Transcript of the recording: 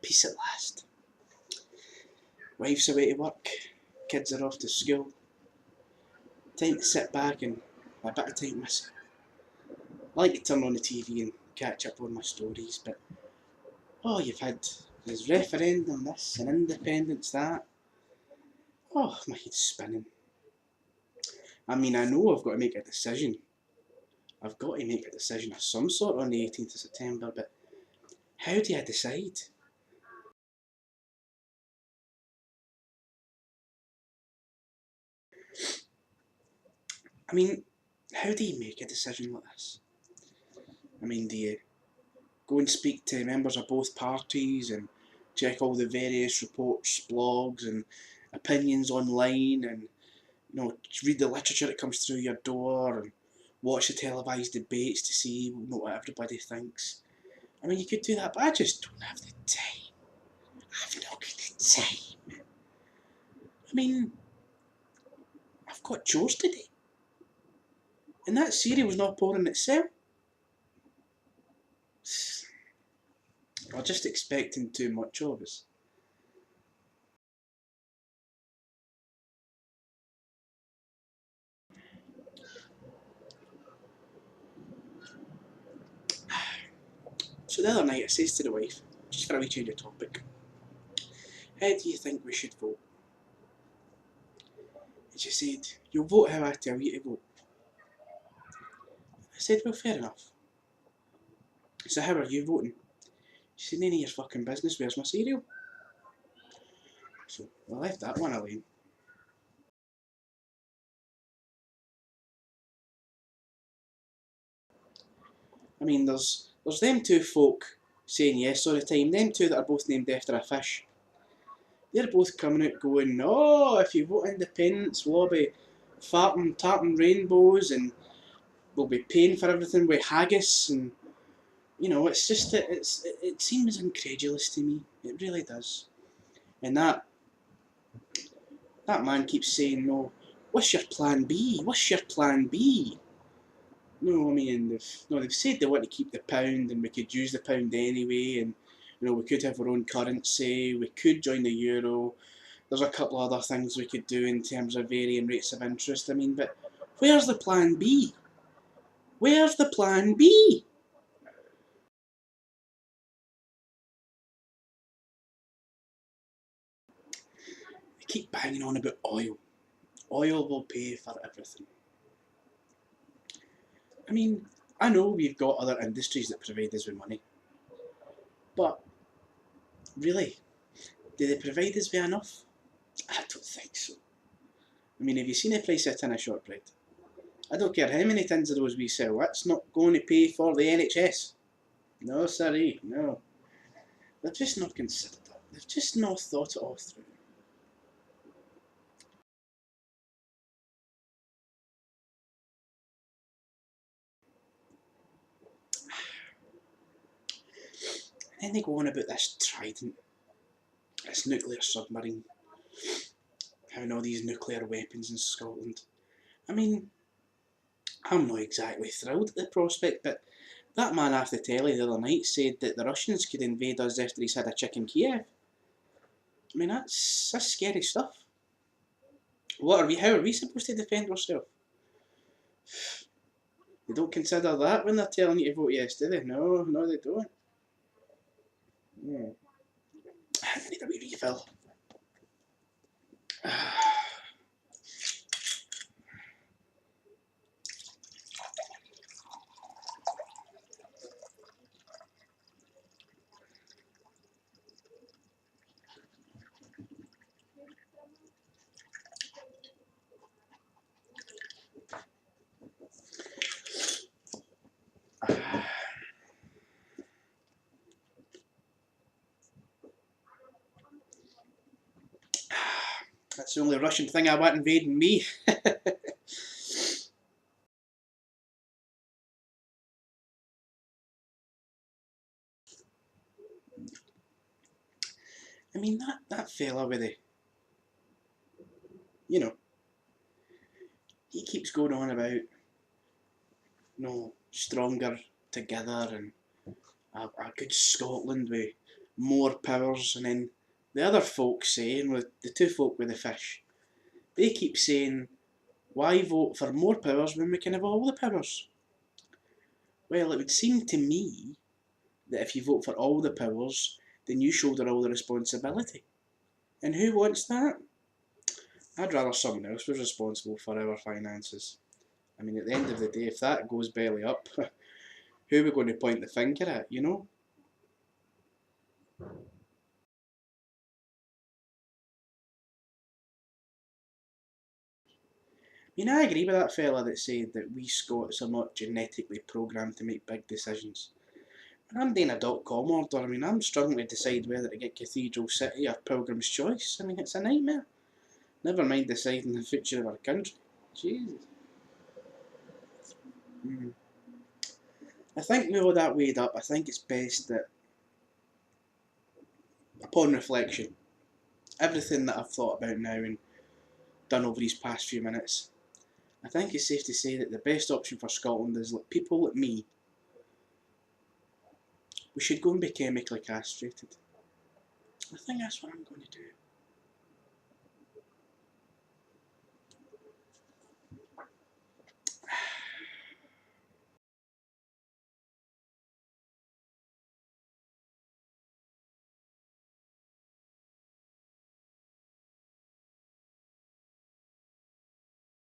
Peace at last. Wife's away to work, kids are off to school. Time to sit back and a bit of time myself. I like to turn on the TV and catch up on my stories, but you've had this referendum this and independence that. My head's spinning. I mean, I know I've got to make a decision. I've got to make a decision of some sort on the 18th of September, but how do I decide? I mean, how do you make a decision like this? I mean, do you go and speak to members of both parties and check all the various reports, blogs and opinions online, and read the literature that comes through your door and watch the televised debates to see what everybody thinks? I mean, you could do that, but I just don't have the time. I've not got the time. I mean, I've got chores to do. And that cereal's not pouring itself. I'm just expecting too much of us. So the other night I says to the wife, just for a wee change of topic, how do you think we should vote? And she said, you'll vote how I tell you to vote. I said, well, fair enough. So how are you voting? She said, none of your fucking business, where's my cereal? So I left that one alone. I mean, there's them two folk saying yes all the time, them two that are both named after a fish. They're both coming out going, oh, if you vote independence, we'll all be farting, tarting rainbows and we'll be paying for everything with haggis, and it's just that it seems incredulous to me. It really does. And that man keeps saying, no, what's your plan B? What's your plan B? No, I mean, they've said they want to keep the pound and we could use the pound anyway, and we could have our own currency, we could join the euro. There's a couple of other things we could do in terms of varying rates of interest. I mean, but where's the plan B? Where's the plan B? They keep banging on about oil. Oil will pay for everything. I mean, I know we've got other industries that provide us with money, but really, do they provide us with enough? I don't think so. I mean, have you seen the price of a tin of shortbread? I don't care how many tins of those we sell, that's not going to pay for the NHS. No, sorry, no. They've just not considered it. They've just not thought it all through. And then they go on about this Trident, this nuclear submarine, having all these nuclear weapons in Scotland. I mean, I'm not exactly thrilled at the prospect, but that man off the telly the other night said that the Russians could invade us after he's had a chicken Kiev. I mean, that's scary stuff. How are we supposed to defend ourselves? They don't consider that when they're telling you to vote yes, do they? No, no, they don't. Yeah. I need a wee refill. That's the only Russian thing I want invading me. I mean, that fella with the, you know, he keeps going on about, stronger together and a good Scotland with more powers, and then the other folk saying, with the two folk with the fish, they keep saying, why vote for more powers when we can have all the powers? Well, it would seem to me that if you vote for all the powers, then you shoulder all the responsibility. And who wants that? I'd rather someone else was responsible for our finances. I mean, at the end of the day, if that goes belly up, who are we going to point the finger at, you know? I mean, I agree with that fella that said that we Scots are not genetically programmed to make big decisions. When I'm doing a .com order, I mean, I'm struggling to decide whether to get Cathedral City or Pilgrim's Choice. I mean, it's a nightmare. Never mind deciding the future of our country. Jesus. Mm. I think with all that weighed up, I think it's best that, upon reflection, everything that I've thought about now and done over these past few minutes, I think it's safe to say that the best option for Scotland is like people like me. We should go and be chemically castrated. I think that's what I'm going to do.